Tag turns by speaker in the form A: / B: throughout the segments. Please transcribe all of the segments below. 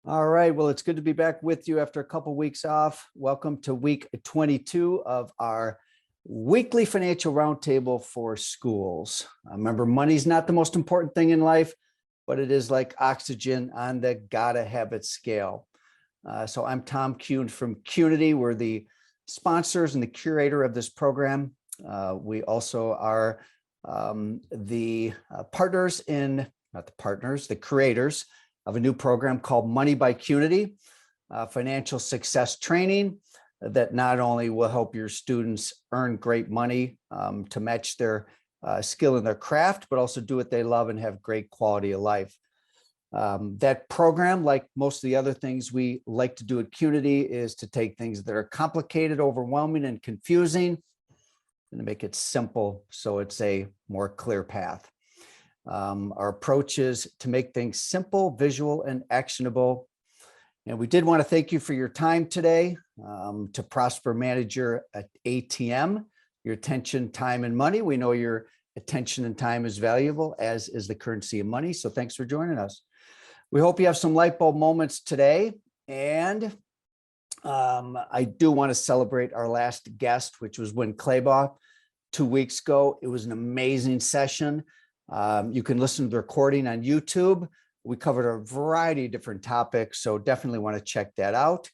A: All right. Well, it's good to be back with you after a couple weeks off. Welcome to week 22 of our weekly financial roundtable for schools. Remember, money's not the most important thing in life, but it is like oxygen on the gotta have it scale. So I'm Tom Kuhn from Qnity. We're the sponsors and the curator of this program. We also are the partners in, not the partners, the creators of a new program called Money by Qnity, financial success training that not only will help your students earn great money to match their skill in their craft, but also do what they love and have great quality of life. That program, like most of the other things we like to do at Qnity, is to take things that are complicated, overwhelming, and confusing and to make it simple so it's a more clear path. Our approach is to make things simple, visual, and actionable. And we did want to thank you for your time today. To prosper, manage your ATM, your attention, time, and money. We know your attention and time is valuable, as is the currency of money. So thanks for joining us. We hope you have some light bulb moments today. And I do want to celebrate our last guest, which was Win Claybaugh 2 weeks ago. It was an amazing session. You can listen to the recording on YouTube. We covered a variety of different topics, so definitely want to check that out.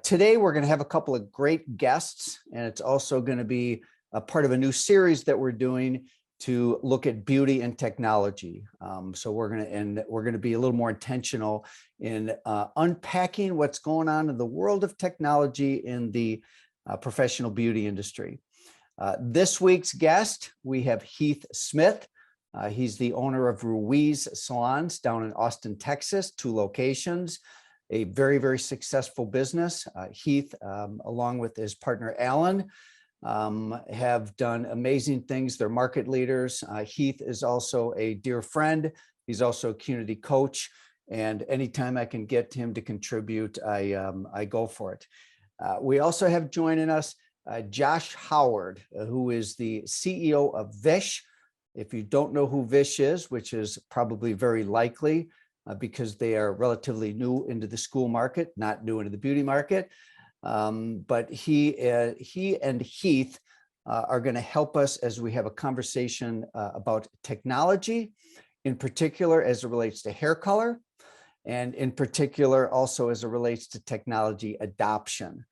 A: Today, we're going to have a couple of great guests, and it's also going to be a part of a new series that we're doing to look at beauty and technology. So we're going to be a little more intentional in unpacking what's going on in the world of technology in the professional beauty industry. This week's guest, we have Heath Smith. He's the owner of Ruiz Salons down in Austin, Texas, 2 locations, a very, very successful business. Heath, along with his partner, Alan, have done amazing things. They're market leaders. Heath is also a dear friend. He's also a Qnity coach. And anytime I can get him to contribute, I go for it. We also have joining us Josh Howard, who is the CEO of Vish. If you don't know who Vish is, which is probably very likely because they are relatively new into the school market, not new into the beauty market, but he and Heath are going to help us as we have a conversation about technology, in particular as it relates to hair color, and in particular also as it relates to technology adoption.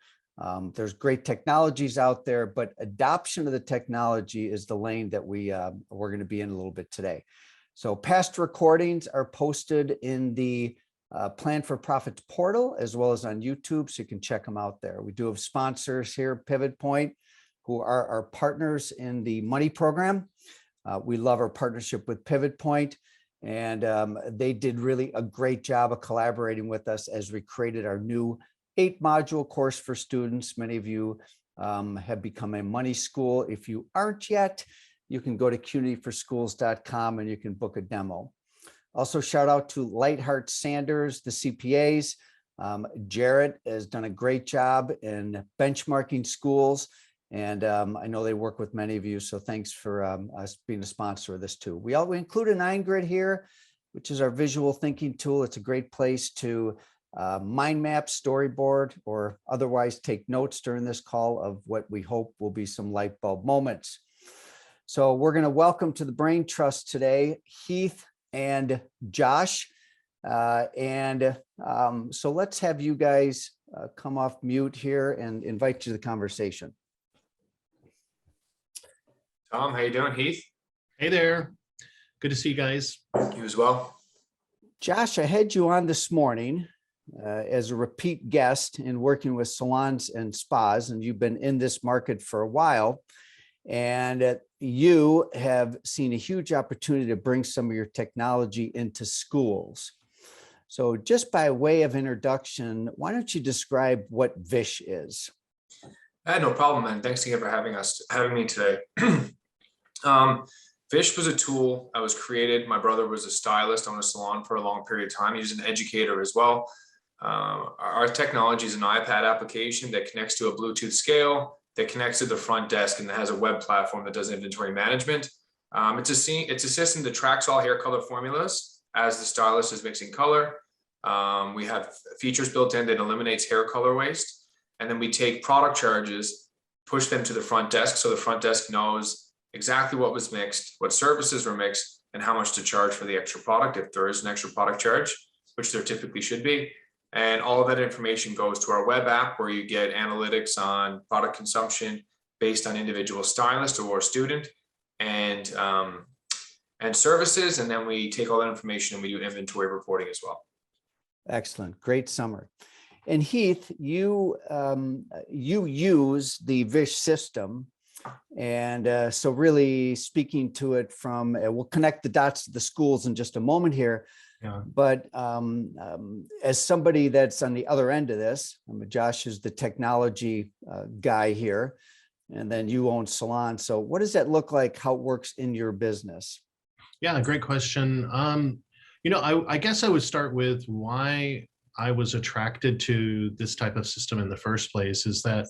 A: There's great technologies out there, but adoption of the technology is the lane that we're going to be in a little bit today. So past recordings are posted in the Plan for Profits portal, as well as on YouTube, so you can check them out there. We do have sponsors here, Pivot Point, who are our partners in the Money program. We love our partnership with Pivot Point, and they did really a great job of collaborating with us as we created our new 8-module course for students. Many of you have become a money school. If you aren't yet, you can go to qnityforschools.com and you can book a demo. Also, shout out to Lightheart Sanders, the CPAs. Jarrett has done a great job in benchmarking schools, and I know they work with many of you, so thanks for us being a sponsor of this too. We include a 9-grid here, which is our visual thinking tool. It's a great place to mind map, storyboard, or otherwise take notes during this call of what we hope will be some light bulb moments. So we're going to welcome to the Brain Trust today, Heath and Josh. So let's have you guys come off mute here and invite you to the conversation.
B: Tom, how you doing, Heath?
C: Hey there. Good to see you guys.
B: You as well.
A: Josh, I had you on this morning as a repeat guest in working with salons and spas, and you've been in this market for a while, and you have seen a huge opportunity to bring some of your technology into schools. So just by way of introduction, why don't you describe what Vish is?
B: No problem, man. Thanks again for having me today. Vish was a tool that was created. My brother was a stylist on a salon for a long period of time. He was an educator as well. Our technology is an iPad application that connects to a Bluetooth scale, that connects to the front desk, and that has a web platform that does inventory management. It's a system that tracks all hair color formulas as the stylist is mixing color. We have features built in that eliminates hair color waste. And then we take product charges, push them to the front desk. So the front desk knows exactly what was mixed, what services were mixed, and how much to charge for the extra product, if there is an extra product charge, which there typically should be. And all of that information goes to our web app, where you get analytics on product consumption based on individual stylist or student, and services. And then we take all that information and we do inventory reporting as well.
A: Excellent. Great summary. And Heath, you use the Vish system. And so really speaking to it from, we'll connect the dots to the schools in just a moment here.
C: Yeah.
A: But as somebody that's on the other end of this, Josh is the technology guy here, and then you own Salons. So what does that look like, how it works in your business?
C: Yeah, great question. I guess I would start with why I was attracted to this type of system in the first place is that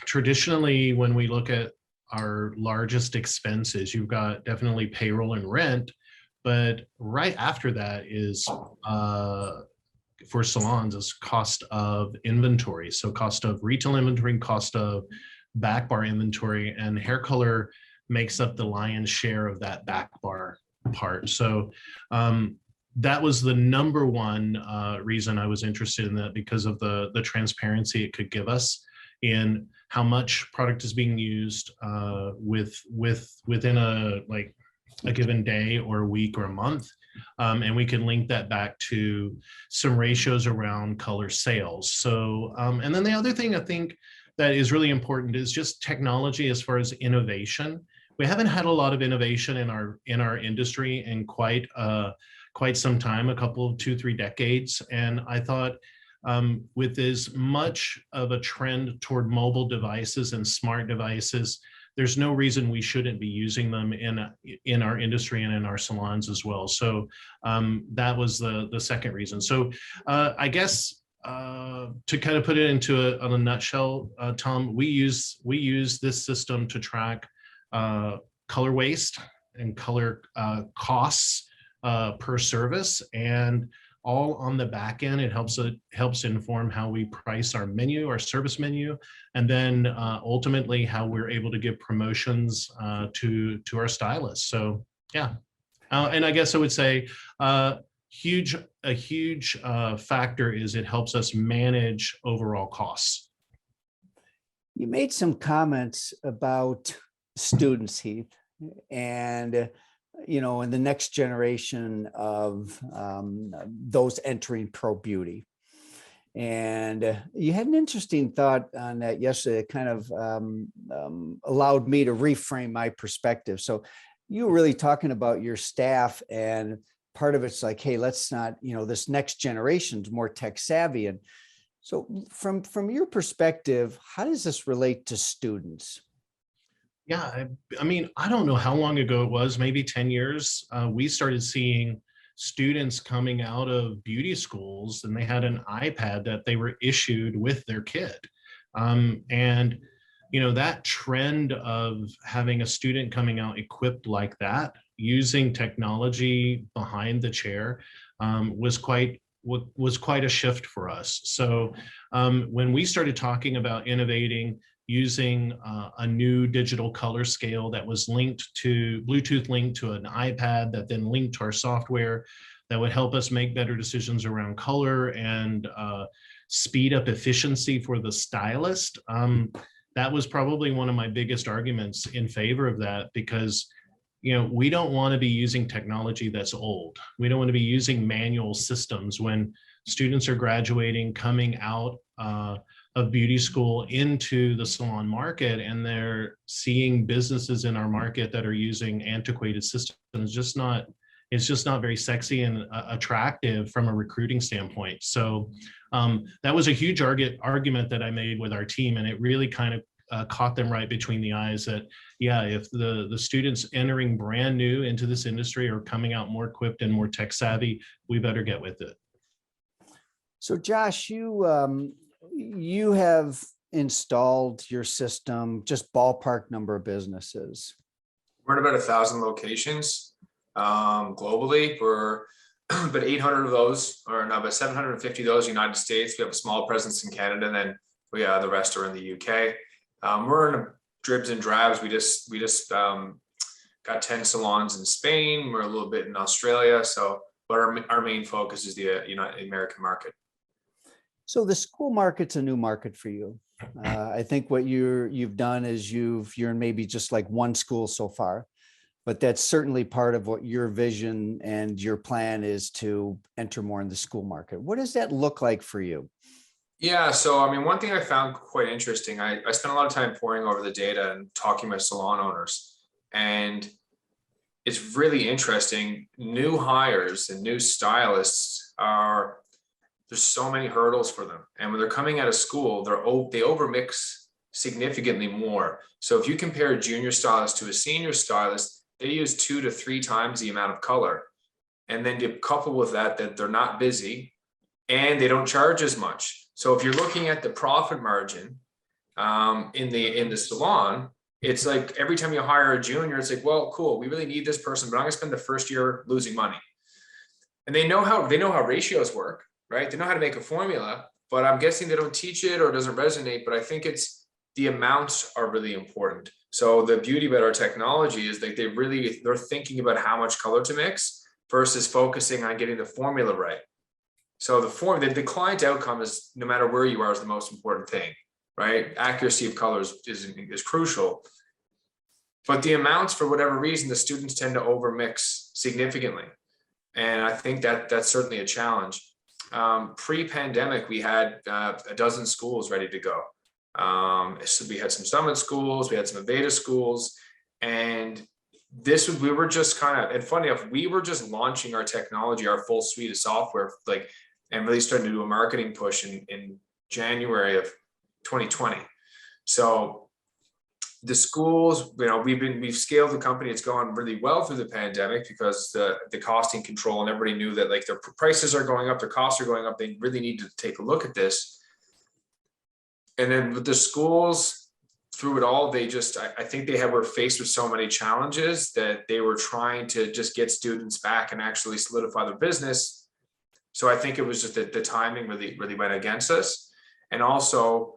C: traditionally, when we look at our largest expenses, you've got definitely payroll and rent, but right after that is for salons is cost of inventory. So cost of retail inventory, cost of back bar inventory, and hair color makes up the lion's share of that back bar part. So that was the number one reason I was interested in that, because of the transparency it could give us in how much product is being used within a given day or a week or a month. And we can link that back to some ratios around color sales. So, and then the other thing I think that is really important is just technology as far as innovation. We haven't had a lot of innovation in our industry in quite some time, a couple of 2-3 decades. And I thought with as much of a trend toward mobile devices and smart devices, there's no reason we shouldn't be using them in our industry and in our salons as well. So that was the second reason. So I guess to kind of put it into a nutshell, Tom, we use this system to track color waste and color costs per service, and all on the back end. It helps inform how we price our menu, our service menu, and then ultimately how we're able to give promotions to our stylists. So yeah, and I guess I would say a huge factor is it helps us manage overall costs.
A: You made some comments about students, Heath, and in the next generation of those entering pro beauty. And you had an interesting thought on that yesterday. It kind of allowed me to reframe my perspective. So you were really talking about your staff, and part of it's like, hey, let's not, this next generation's more tech savvy. And so from your perspective, how does this relate to students?
C: Yeah, I mean, I don't know how long ago it was, maybe 10 years. We started seeing students coming out of beauty schools, and they had an iPad that they were issued with their kit. And, that trend of having a student coming out equipped like that, using technology behind the chair, was quite a shift for us. So when we started talking about innovating, using a new digital color scale that was Bluetooth linked to an iPad that then linked to our software that would help us make better decisions around color and speed up efficiency for the stylist. That was probably one of my biggest arguments in favor of that, because we don't want to be using technology that's old. We don't want to be using manual systems when students are graduating, coming out of beauty school into the salon market, and they're seeing businesses in our market that are using antiquated systems. It's just not very sexy and attractive from a recruiting standpoint. So that was a huge argument that I made with our team, and it really kind of caught them right between the eyes that, yeah, if the students entering brand new into this industry are coming out more equipped and more tech savvy, we better get with it.
A: So Josh, you have installed your system, just ballpark number of businesses?
B: We're at about 1,000 locations globally. We're but 800 of those, or no, but 750 of those United States. We have a small presence in Canada, and then the rest are in the UK. We're in dribs and drabs. We just got 10 salons in Spain. We're a little bit in Australia. So, but our main focus is the American market.
A: So the school market's a new market for you. I think what you've done is you're in maybe just like one school so far, but that's certainly part of what your vision and your plan is, to enter more in the school market. What does that look like for you?
B: Yeah, so I mean, one thing I found quite interesting, I spent a lot of time poring over the data and talking with salon owners, and it's really interesting. New hires and new stylists there's so many hurdles for them. And when they're coming out of school, they overmix significantly more. So if you compare a junior stylist to a senior stylist, they use 2 to 3 times the amount of color. And then you couple with that they're not busy and they don't charge as much. So if you're looking at the profit margin in the salon, it's like every time you hire a junior, it's like, well, cool, we really need this person, but I'm gonna spend the first year losing money. And they know how ratios work, right? They know how to make a formula, but I'm guessing they don't teach it or it doesn't resonate. But I think it's the amounts are really important. So the beauty about our technology is that they're thinking about how much color to mix versus focusing on getting the formula right. So the client outcome is, no matter where you are, is the most important thing, right? Accuracy of colors is crucial. But the amounts, for whatever reason, the students tend to overmix significantly. And I think that's certainly a challenge. Pre-pandemic, we had a dozen schools ready to go. So we had some Summit schools, we had some Aveda schools, and we were just and funny enough, we were just launching our technology, our full suite of software, and really starting to do a marketing push in January of 2020. So the schools, we've scaled the company. It's gone really well through the pandemic because the costing control, and everybody knew that their prices are going up, their costs are going up. They really need to take a look at this. And then with the schools, through it all, I think they were faced with so many challenges that they were trying to just get students back and actually solidify their business. So I think it was just that the timing really went against us. And also,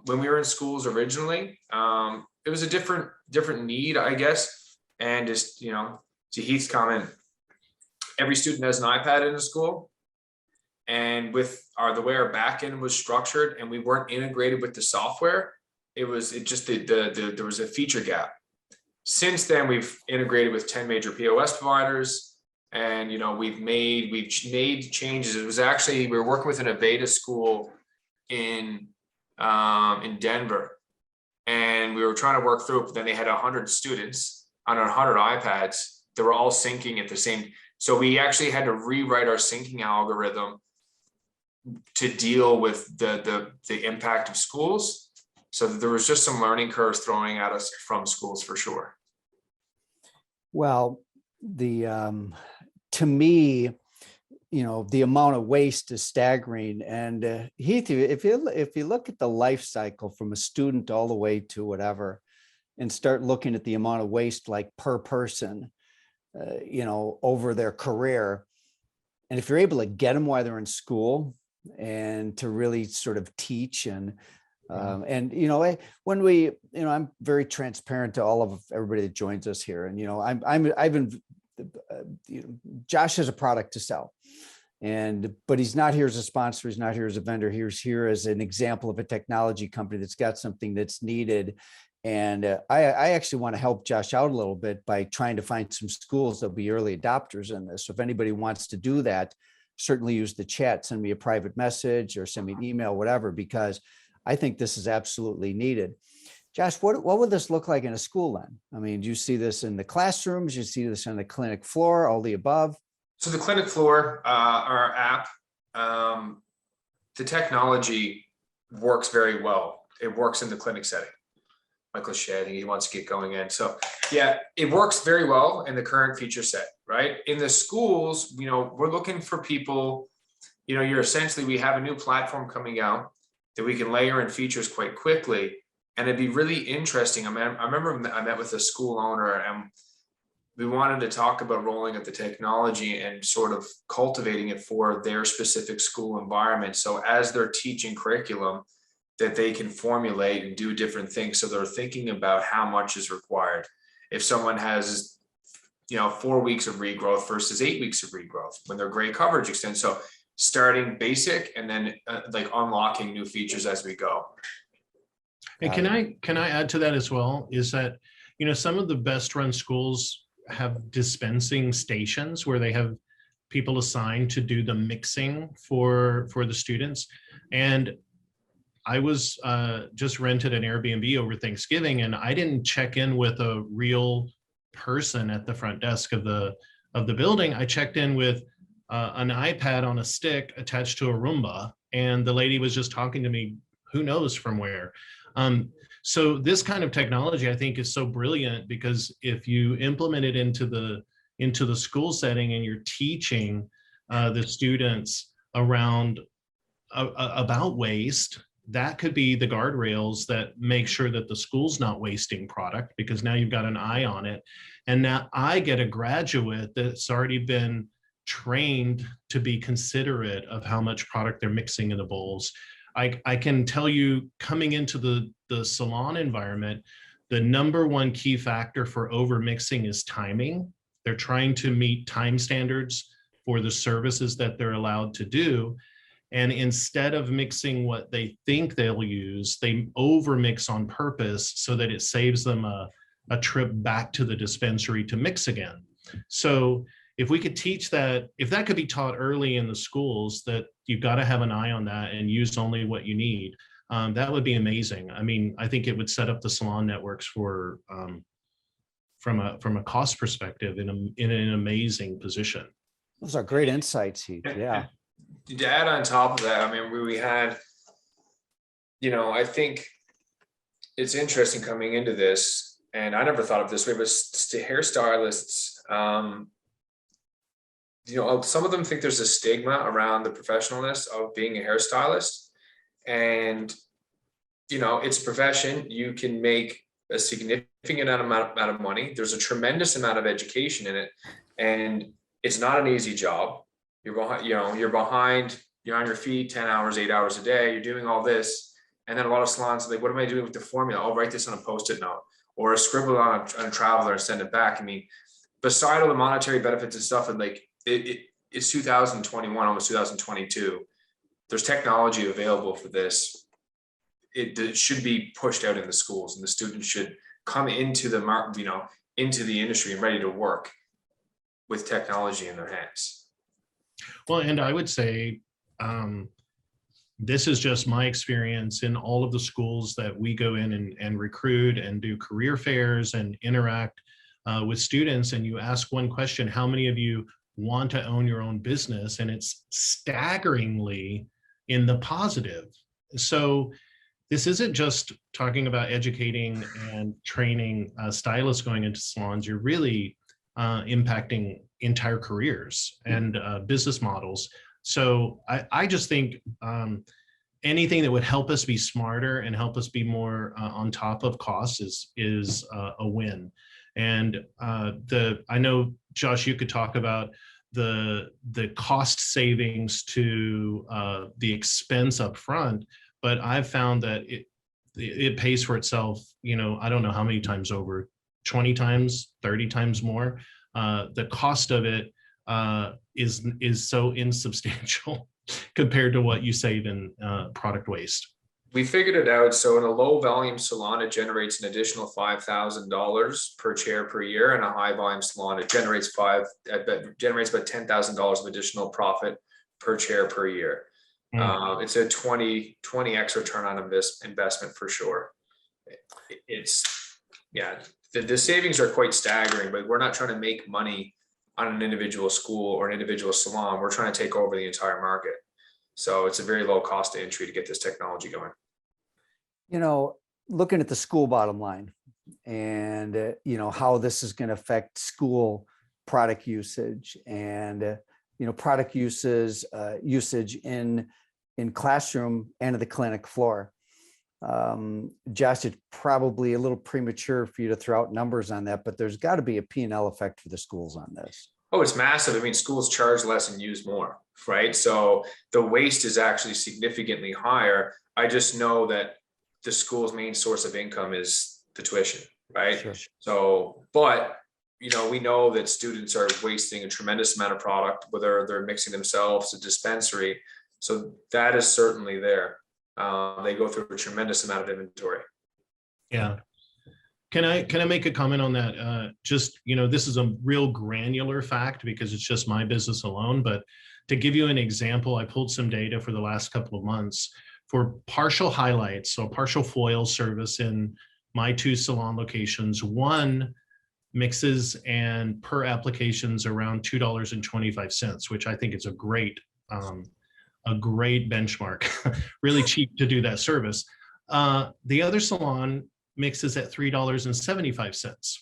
B: when we were in schools originally, it was a different need, I guess. And just, to Heath's comment, every student has an iPad in the school. And with the way our backend was structured, and we weren't integrated with the software, there was a feature gap. Since then, we've integrated with 10 major POS providers. And we've made changes. It was actually, we were working with an Aveda school in Denver, and we were trying to work through it, but then they had 100 students on 100 iPads that were all syncing at the same. So we actually had to rewrite our syncing algorithm to deal with the impact of schools. So there was just some learning curves throwing at us from schools for sure.
A: Well, to me, the amount of waste is staggering. And Heath, if you look at the life cycle from a student all the way to whatever, and start looking at the amount of waste per person, over their career, and if you're able to get them while they're in school and to really sort of teach and when I'm very transparent to all of everybody that joins us here, and Josh has a product to sell, but he's not here as a sponsor. He's not here as a vendor. He's here as an example of a technology company that's got something that's needed. And I actually want to help Josh out a little bit by trying to find some schools that'll be early adopters in this. So if anybody wants to do that, certainly use the chat, send me a private message or send me an email, whatever, because I think this is absolutely needed. Josh, what would this look like in a school then? I mean, do you see this in the classrooms? Do you see this on the clinic floor, all the above?
B: So the clinic floor, our app, the technology works very well. It works in the clinic setting. Michael Shea, I think he wants to get going in. So yeah, it works very well in the current feature set, right? In the schools, we're looking for people, we have a new platform coming out that we can layer in features quite quickly. And it'd be really interesting. I remember I met with a school owner, and we wanted to talk about rolling out the technology and sort of cultivating it for their specific school environment. So as they're teaching curriculum, that they can formulate and do different things. So they're thinking about how much is required. If someone has, 4 weeks of regrowth versus 8 weeks of regrowth, when their grade coverage extends. So starting basic and then like unlocking new features as we go.
C: And can I add to that as well? Is that, some of the best run schools have dispensing stations where they have people assigned to do the mixing for the students. And I was just rented an Airbnb over Thanksgiving, and I didn't check in with a real person at the front desk of the building. I checked in with an iPad on a stick attached to a Roomba, and the lady was just talking to me, who knows from where. So this kind of technology, I think, is so brilliant, because if you implement it into the school setting and you're teaching the students around about waste, that could be the guardrails that make sure that the school's not wasting product, because now you've got an eye on it. And now I get a graduate that's already been trained to be considerate of how much product they're mixing in the bowls. I can tell you, coming into the salon environment, the number one key factor for overmixing is timing. They're trying to meet time standards for the services that they're allowed to do. And instead of mixing what they think they'll use, they overmix on purpose so that it saves them a trip back to the dispensary to mix again. So if we could teach that, if that could be taught early in the schools, that you've got to have an eye on that and use only what you need, that would be amazing. I mean, I think it would set up the salon networks for, from a cost perspective, in an amazing position.
A: Those are great insights, Heath. Yeah.
B: To add on top of that, I mean, we had, I think it's interesting coming into this, and I never thought of this way, but hairstylists, some of them think there's a stigma around the professionalness of being a hairstylist, and, it's a profession. You can make a significant amount of money. There's a tremendous amount of education in it, and it's not an easy job. You're behind, you're on your feet 10 hours, 8 hours a day, you're doing all this. And then a lot of salons are like, what am I doing with the formula? I'll write this on a Post-it note or a scribble on a traveler and send it back. I mean, beside all the monetary benefits and stuff, and like it's 2021, almost 2022. There's technology available for this. It should be pushed out in the schools, and the students should come into the into the industry and ready to work with technology in their hands.
C: Well, and I would say this is just my experience in all of the schools that we go in and recruit and do career fairs and interact with students. And you ask one question, how many of you want to own your own business? And it's staggeringly in the positive. So this isn't just talking about educating and training stylists going into salons. You're really impacting entire careers and business models. So I just think anything that would help us be smarter and help us be more on top of costs is a win. And I know, Josh, you could talk about the cost savings to the expense up front, but I've found that it pays for itself, I don't know how many times over, 20 times, 30 times more. The cost of it is so insubstantial compared to what you save in product waste.
B: We figured it out. So in a low volume salon, it generates an additional $5,000 per chair per year. And a high volume salon, it generates about $10,000 of additional profit per chair per year. It's a 20x return on investment for sure. The savings are quite staggering, but we're not trying to make money on an individual school or an individual salon. We're trying to take over the entire market. So it's a very low cost of entry to get this technology going.
A: Looking at the school bottom line and, how this is going to affect school product usage and, product usage in classroom and at the clinic floor. Josh, it's probably a little premature for you to throw out numbers on that, but there's got to be a P&L effect for the schools on this.
B: Oh, it's massive. I mean, schools charge less and use more, right? So the waste is actually significantly higher. I just know that the school's main source of income is the tuition, right?
A: Sure.
B: So, but we know that students are wasting a tremendous amount of product, whether they're mixing themselves a dispensary. So that is certainly there. They go through a tremendous amount of inventory.
C: Yeah. Can I make a comment on that? Just, this is a real granular fact because it's just my business alone, but to give you an example, I pulled some data for the last couple of months for partial highlights. So partial foil service in my 2 salon locations, one mixes and per applications around $2.25, which I think is a great benchmark, really cheap to do that service. The other salon mixes at $3.75.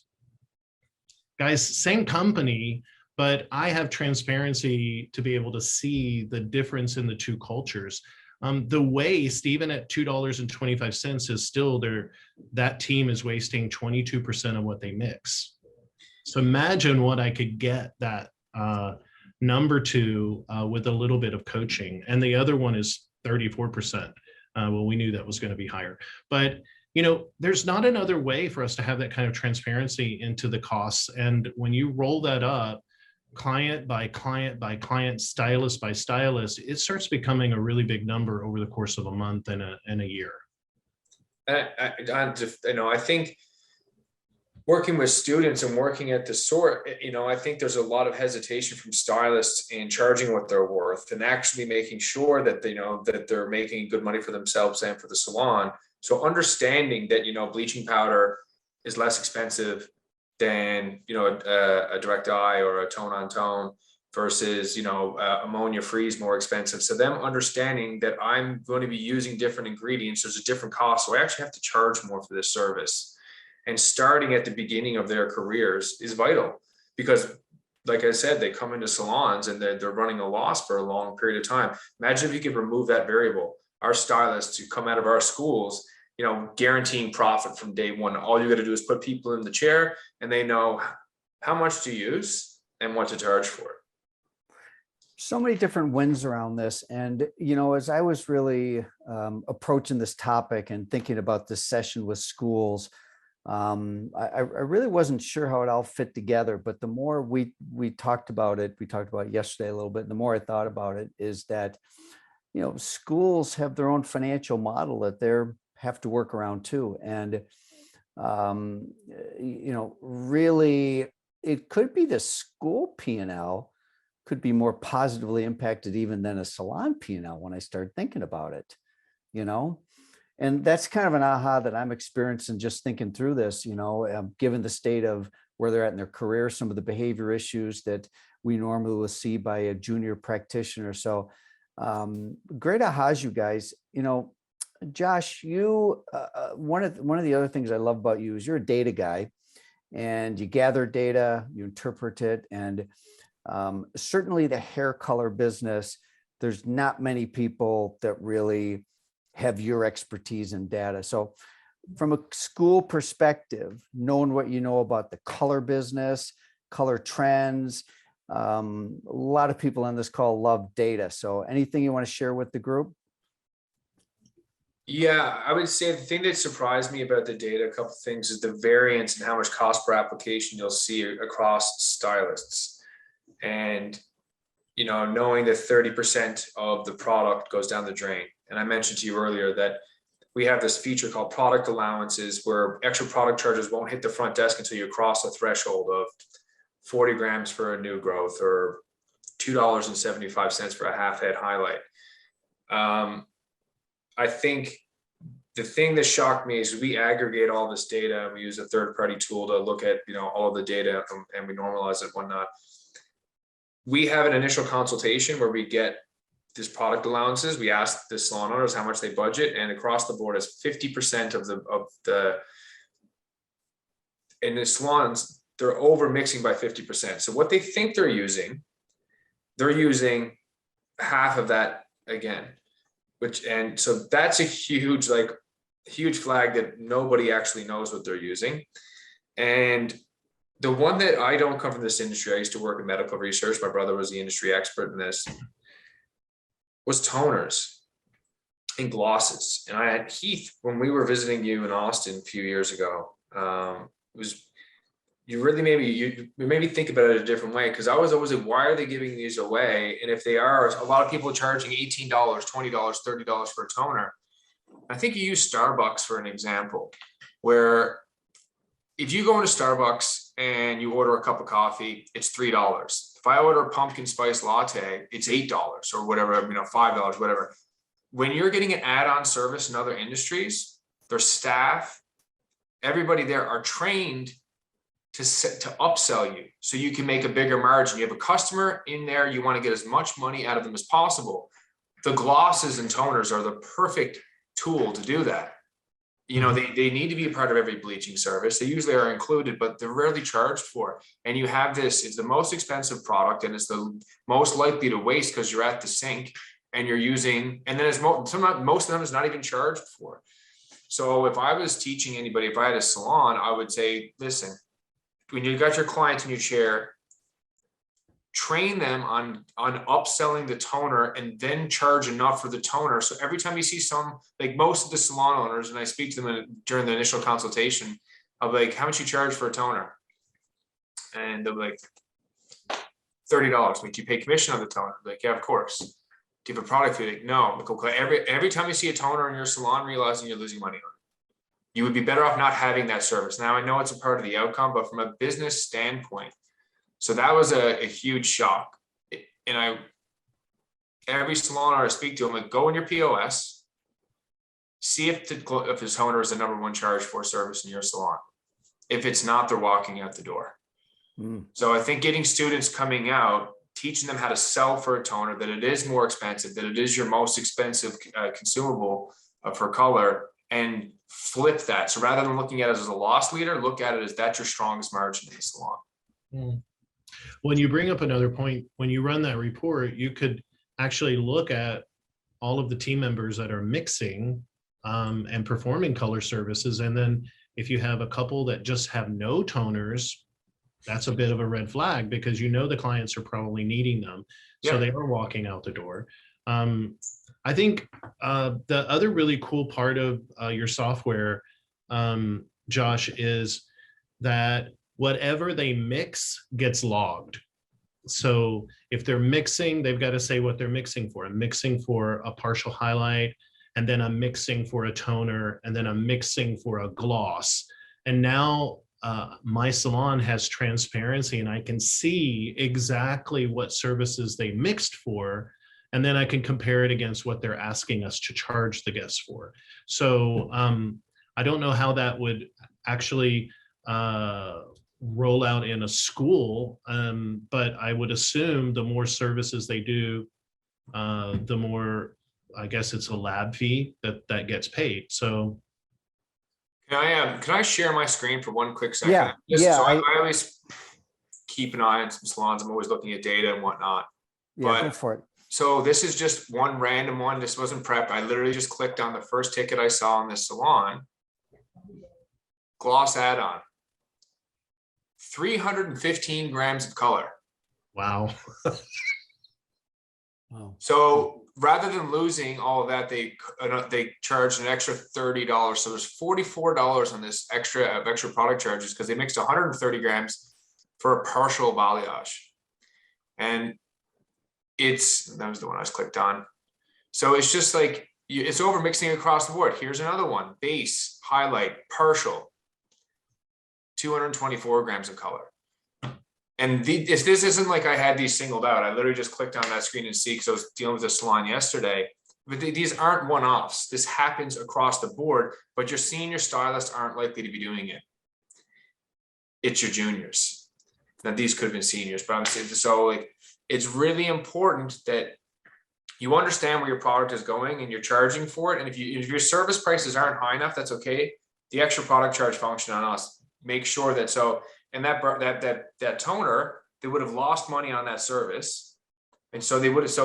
C: Guys, same company, but I have transparency to be able to see the difference in the 2 cultures. The waste, even at $2.25, is still there. That team is wasting 22% of what they mix. So imagine what I could get that number to with a little bit of coaching. And the other one is 34%. Well, we knew that was going to be higher, but there's not another way for us to have that kind of transparency into the costs. And when you roll that up, client by client by client, stylist by stylist, it starts becoming a really big number over the course of a month and a year.
B: I think working with students and working at the sort, I think there's a lot of hesitation from stylists in charging what they're worth and actually making sure that they know that they're making good money for themselves and for the salon. So understanding that, bleaching powder is less expensive than, a direct dye or a tone on tone versus, ammonia free is more expensive. So them understanding that I'm going to be using different ingredients, there's a different cost. So I actually have to charge more for this service. And starting at the beginning of their careers is vital because, like I said, they come into salons and they're running a loss for a long period of time. Imagine if you could remove that variable. Our stylists who come out of our schools, guaranteeing profit from day one. All you got to do is put people in the chair and they know how much to use and what to charge for it.
A: So many different wins around this. And, as I was really approaching this topic and thinking about this session with schools, I really wasn't sure how it all fit together, but the more we talked about it yesterday a little bit, the more I thought about it is that, schools have their own financial model that they're have to work around too. And, really it could be the school P&L could be more positively impacted even than a salon P&L when I start thinking about it, and that's kind of an aha that I'm experiencing just thinking through this, given the state of where they're at in their career, some of the behavior issues that we normally will see by a junior practitioner. So great ahas, you guys. Josh, you one of the other things I love about you is you're a data guy, and you gather data, you interpret it, and certainly the hair color business. There's not many people that really have your expertise in data. So, from a school perspective, knowing what you know about the color business, color trends, a lot of people on this call love data. So, anything you want to share with the group?
B: Yeah, I would say the thing that surprised me about the data, a couple of things, is the variance in how much cost per application you'll see across stylists. And, knowing that 30% of the product goes down the drain. And I mentioned to you earlier that we have this feature called product allowances where extra product charges won't hit the front desk until you cross the threshold of 40 grams for a new growth or $2.75 for a half head highlight. I think the thing that shocked me is we aggregate all this data. We use a third-party tool to look at, all of the data and we normalize it, whatnot. We have an initial consultation where we get this product allowances. We ask the salon owners how much they budget, and across the board is 50% of the in the salons, they're over mixing by 50%. So what they think they're using half of that again. And so that's a huge huge flag that nobody actually knows what they're using. And the one that I don't come from this industry, I used to work in medical research. My brother was the industry expert in this, was toners and glosses. And I had Heath, when we were visiting you in Austin a few years ago, it was, you really maybe think about it a different way. Cause I was always like, why are they giving these away? And if they are, a lot of people are charging $18, $20, $30 for a toner. I think you use Starbucks for an example, where if you go into Starbucks and you order a cup of coffee, it's $3. If I order a pumpkin spice latte, it's $8 or whatever, $5, whatever. When you're getting an add-on service in other industries, their staff, everybody there are trained to upsell you so you can make a bigger margin. You have a customer in there, you want to get as much money out of them as possible. The glosses and toners are the perfect tool to do that. They need to be a part of every bleaching service. They usually are included, but they're rarely charged for. And you have this, it's the most expensive product and it's the most likely to waste because you're at the sink and you're using, and then most of them is not even charged for. So if I was teaching anybody, if I had a salon, I would say, listen, when you got your clients in your chair, train them on upselling the toner and then charge enough for the toner. So every time you see like most of the salon owners, and I speak to them during the initial consultation, of like, how much you charge for a toner? And they're like, $30. Like, do you pay commission on the toner? Like, yeah, of course. Do you have a product fee? Like, no. Like, okay, every time you see a toner in your salon, realizing you're losing money on it. You would be better off not having that service. Now, I know it's a part of the outcome, but from a business standpoint, so that was a huge shock. And every salon owner I speak to, I'm like, go in your POS, see if the toner is the #1 charge for service in your salon. If it's not, they're walking out the door. So I think getting students coming out, teaching them how to sell for a toner, that it is more expensive, that it is your most expensive consumable for color, and flip that. So rather than looking at it as a loss leader, look at it as that's your strongest margin in the salon.
C: When you bring up another point, when you run that report, you could actually look at all of the team members that are mixing and performing color services. And then if you have a couple that just have no toners, that's a bit of a red flag because the clients are probably needing them. So they are walking out the door. I think the other really cool part of your software, Josh, is that whatever they mix gets logged. So if they're mixing, they've got to say what they're mixing for. I'm mixing for a partial highlight, and then I'm mixing for a toner, and then I'm mixing for a gloss. And now my salon has transparency, and I can see exactly what services they mixed for. And then I can compare it against what they're asking us to charge the guests for. So I don't know how that would actually roll out in a school, but I would assume the more services they do, the more, I guess it's a lab fee that gets paid. So
B: can I share my screen for one quick second?
A: I
B: always keep an eye on some salons. I'm always looking at data and whatnot.
A: Go for it.
B: So this is just one random one. This wasn't prepped. I literally just clicked on the first ticket I saw in this salon. Gloss add-on. 315 grams of color.
C: Wow.
B: So rather than losing all of that, they charged an extra $30. So there's $44 on this extra product charges because they mixed 130 grams for a partial balayage. And that was the one I was clicked on. So it's just like, it's over mixing across the board. Here's another one: base, highlight, partial, 224 grams of color. And this isn't like I had these singled out. I literally just clicked on that screen and see, because I was dealing with a salon yesterday. But these aren't one-offs. This happens across the board, but your senior stylists aren't likely to be doing it. It's your juniors. Now, these could have been seniors, but I'm saying, so like, it's really important that you understand where your product is going and you're charging for it. And if your service prices aren't high enough, that's okay. The extra product charge function on us, make sure that that toner, they would have lost money on that service. And so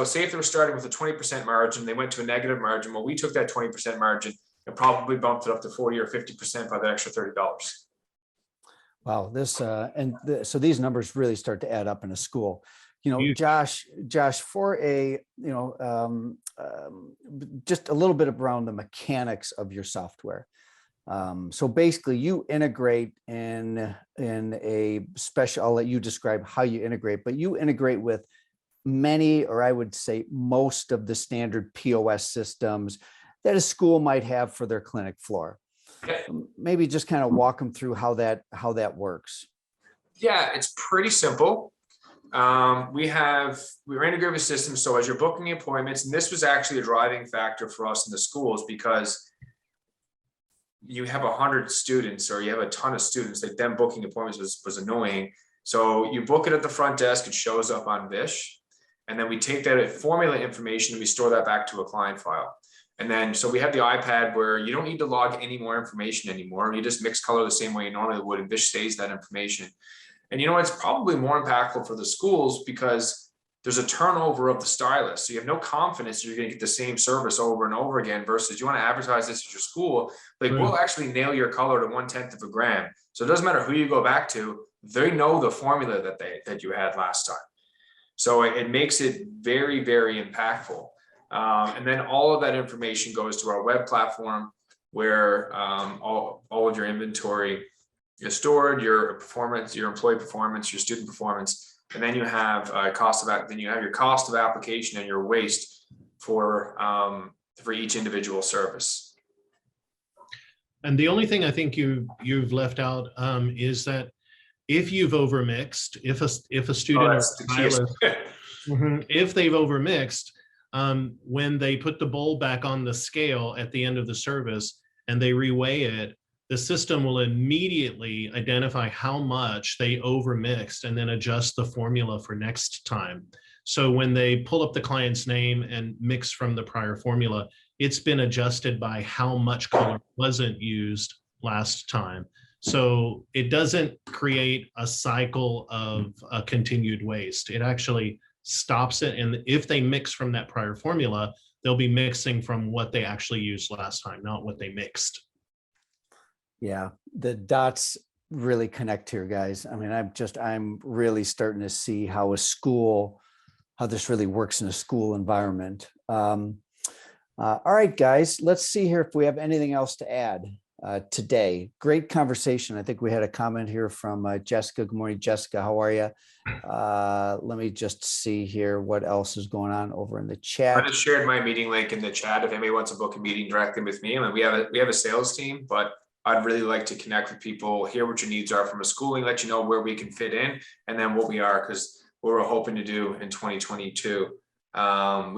B: say if they were starting with a 20% margin, they went to a negative margin. Well, we took that 20% margin and probably bumped it up to 40 or 50% by the extra $30.
A: Wow, so these numbers really start to add up in a school. You know,
C: Huge.
A: Josh, for just a little bit around the mechanics of your software. So basically you integrate in a special, I'll let you describe how you integrate, but you integrate with many, or I would say most of the standard POS systems that a school might have for their clinic floor.
B: Yeah.
A: Maybe just kind of walk them through how that works.
B: Yeah, it's pretty simple. We're integrated with systems. So as you're booking appointments, and this was actually a driving factor for us in the schools, because you have 100 students or you have a ton of students, like them booking appointments was annoying. So you book it at the front desk, it shows up on Vish. And then we take that formula information and we store that back to a client file. And then, so we have the iPad where you don't need to log any more information anymore. You just mix color the same way you normally would, and Vish saves that information. And you know, it's probably more impactful for the schools because there's a turnover of the stylist. So you have no confidence you're going to get the same service over and over again, versus you want to advertise this at your school. Like, we'll actually nail your color to 1/10 of a gram. So it doesn't matter who you go back to. They know the formula that you had last time. So it makes it very, very impactful. And then all of that information goes to our web platform where all of your inventory is stored, your performance, your employee performance, your student performance, and then you have your cost of application and your waste for each individual service.
C: And the only thing I think you've left out is that if you've overmixed, if a student or stylist, if they've overmixed, when they put the bowl back on the scale at the end of the service and they reweigh it, the system will immediately identify how much they overmixed and then adjust the formula for next time. So when they pull up the client's name and mix from the prior formula, it's been adjusted by how much color wasn't used last time. So it doesn't create a cycle of a continued waste. It actually stops it. And if they mix from that prior formula, they'll be mixing from what they actually used last time, not what they mixed.
A: Yeah, the dots really connect here, guys. I mean, I'm really starting to see how this really works in a school environment. All right, guys, let's see here if we have anything else to add today. Great conversation. I think we had a comment here from Jessica. Good morning, Jessica. How are you? Let me just see here what else is going on over in the chat.
B: I just shared my meeting link in the chat if anybody wants to book a meeting directly with me. I mean, we have a sales team, but I'd really like to connect with people, hear what your needs are from a schooling, let you know where we can fit in, and then what we are, because what we're hoping to do in 2022. Our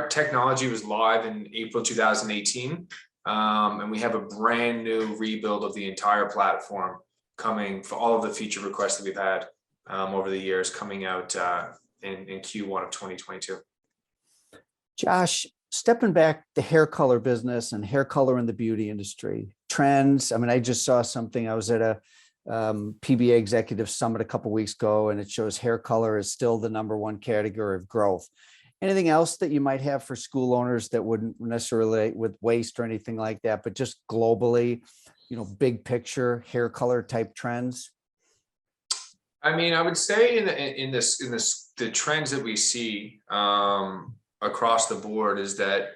B: technology was live in April 2018, and we have a brand new rebuild of the entire platform coming for all of the feature requests that we've had over the years, coming out in Q1 of 2022.
A: Josh, stepping back, the hair color business and hair color in the beauty industry, trends. I mean, I just saw something. I was at a PBA executive summit a couple of weeks ago, and it shows hair color is still the #1 category of growth. Anything else that you might have for school owners that wouldn't necessarily relate with waste or anything like that, but just globally, big picture hair color type trends?
B: I mean, I would say in the trends that we see across the board is that,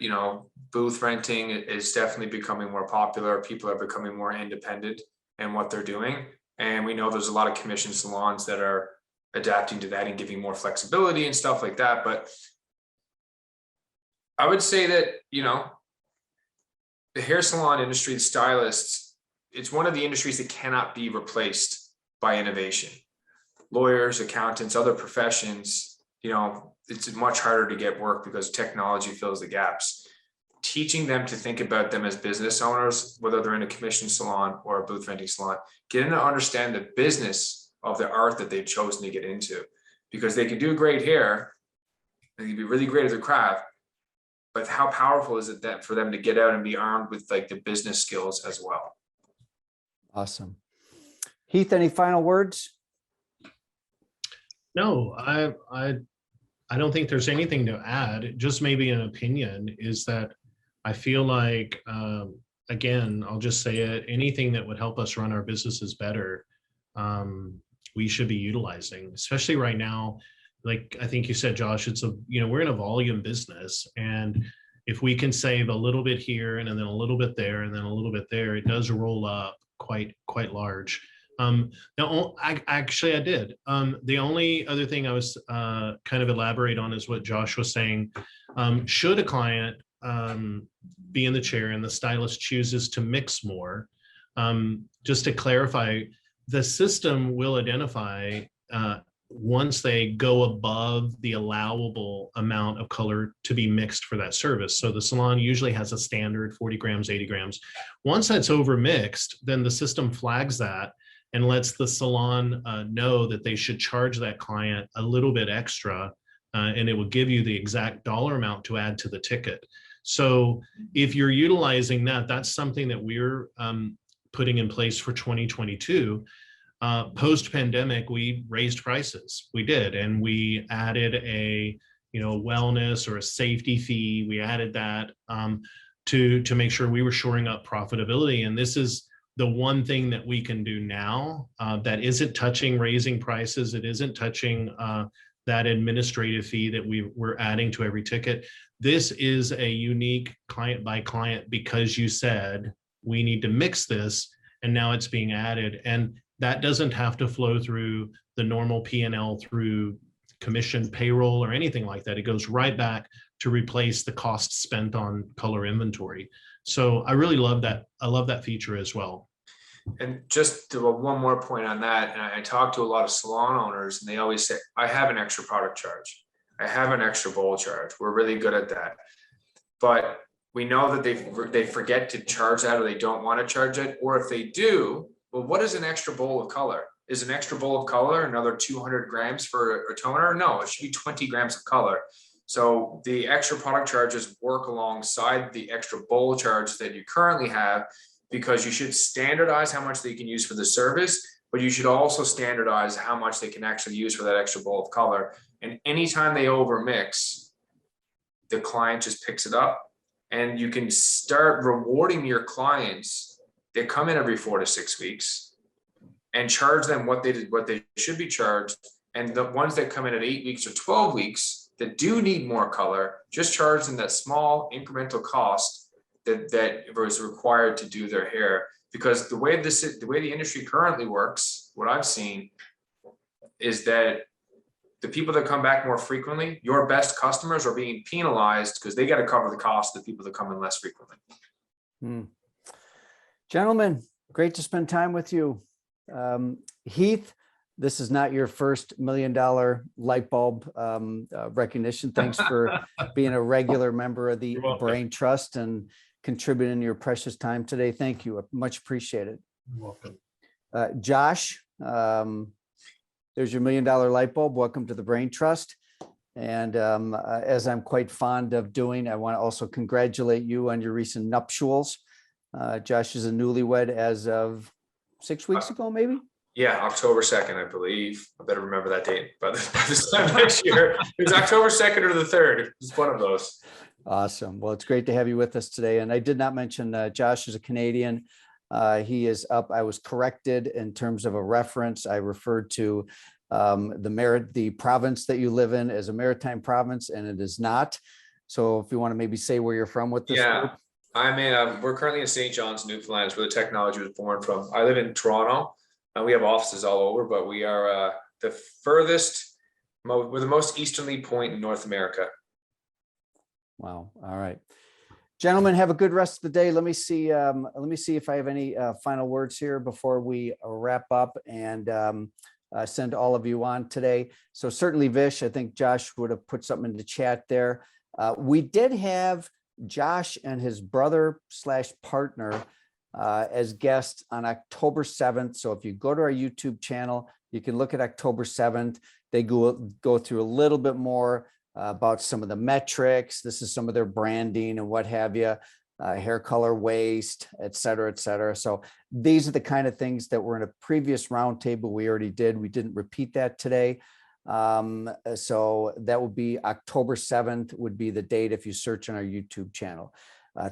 B: booth renting is definitely becoming more popular. People are becoming more independent in what they're doing. And we know there's a lot of commission salons that are adapting to that and giving more flexibility and stuff like that. But I would say that, the hair salon industry, the stylists, it's one of the industries that cannot be replaced by innovation. Lawyers, accountants, other professions, it's much harder to get work because technology fills the gaps. Teaching them to think about them as business owners, whether they're in a commission salon or a booth renting salon, getting to understand the business of the art that they've chosen to get into, because they can do great hair, they can be really great at their craft, but how powerful is it that for them to get out and be armed with like the business skills as well?
A: Awesome. Heath, any final words?
C: No, I don't think there's anything to add. Just maybe an opinion is that I feel like, again, I'll just say it, anything that would help us run our businesses better, we should be utilizing, especially right now. Like I think you said, Josh, we're in a volume business, and if we can save a little bit here and then a little bit there and then a little bit there, it does roll up quite large. Actually I did. The only other thing I was kind of elaborate on is what Josh was saying. Should a client be in the chair and the stylist chooses to mix more, just to clarify, the system will identify once they go above the allowable amount of color to be mixed for that service. So the salon usually has a standard 40 grams, 80 grams. Once that's over mixed, then the system flags that and lets the salon know that they should charge that client a little bit extra, and it will give you the exact dollar amount to add to the ticket. So if you're utilizing that, that's something that we're putting in place for 2022. Post-pandemic, we raised prices. We did, and we added a wellness or a safety fee. We added that to make sure we were shoring up profitability. And this is the one thing that we can do now that isn't touching raising prices. It isn't touching that administrative fee that we're adding to every ticket. This is a unique client by client because you said we need to mix this, and now it's being added. And that doesn't have to flow through the normal P&L through commission, payroll, or anything like that. It goes right back to replace the cost spent on color inventory. So I really love that. I love that feature as well.
B: And just one more point on that, and I talk to a lot of salon owners, and they always say, I have an extra product charge. I have an extra bowl charge. We're really good at that. But we know that they forget to charge that, or they don't want to charge it. Or if they do, well, what is an extra bowl of color? Is an extra bowl of color another 200 grams for a toner? No, it should be 20 grams of color. So the extra product charges work alongside the extra bowl charge that you currently have, because you should standardize how much they can use for the service, but you should also standardize how much they can actually use for that extra bowl of color. And anytime they overmix, the client just picks it up, and you can start rewarding your clients. They come in every 4 to 6 weeks and charge them what they should be charged. And the ones that come in at 8 weeks or 12 weeks that do need more color, just charge them that small incremental cost that was required to do their hair. Because the way the industry currently works, what I've seen is that the people that come back more frequently, your best customers, are being penalized because they got to cover the cost of the people that come in less frequently.
A: Gentlemen, great to spend time with you. Heath, this is not your first $1 million light bulb recognition. Thanks for being a regular member of the Brain Trust and contributing your precious time today. Thank you. Much appreciated.
C: You're welcome.
A: Josh, there's your $1 million light bulb. Welcome to the Brain Trust. And as I'm quite fond of doing, I want to also congratulate you on your recent nuptials. Josh is a newlywed as of 6 weeks ago, maybe?
B: Yeah, October 2nd, I believe. I better remember that date. But by this time next year, it was October 2nd or the 3rd. It's one of those.
A: Awesome. Well, it's great to have you with us today. And I did not mention Josh is a Canadian. He is up. I was corrected in terms of a reference. I referred to the province that you live in as a maritime province, and it is not. So if you want to maybe say where you're from with this group.
B: We're currently in St. John's, Newfoundland, where the technology was born from. I live in Toronto. We have offices all over, but we are the furthest, we're the most easterly point in North America.
A: Wow. All right. Gentlemen, have a good rest of the day. Let me see if I have any final words here before we wrap up and send all of you on today. So certainly, Vish, I think Josh would have put something in the chat there. We did have Josh and his brother / partner as guests on October 7th. So if you go to our YouTube channel, you can look at October 7th. They go through a little bit more about some of the metrics. This is some of their branding and what have you, hair color, waist, et cetera, et cetera. So these are the kind of things that were in a previous roundtable we already did. We didn't repeat that today. So that would be October 7th would be the date if you search on our YouTube channel.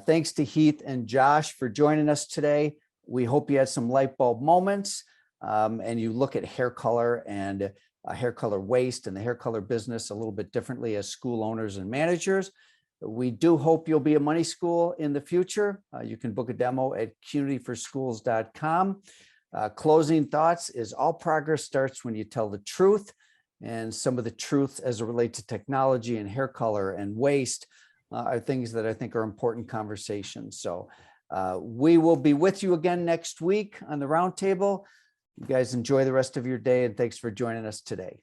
A: Thanks to Heath and Josh for joining us today. We hope you had some light bulb moments and you look at hair color and hair color waste and the hair color business a little bit differently as school owners and managers. We do hope you'll be a money school in the future. You can book a demo at qnityforschools.com. Closing thoughts is all progress starts when you tell the truth, and some of the truth as it relates to technology and hair color and waste are things that I think are important conversations. So we will be with you again next week on the roundtable. You guys enjoy the rest of your day, and thanks for joining us today.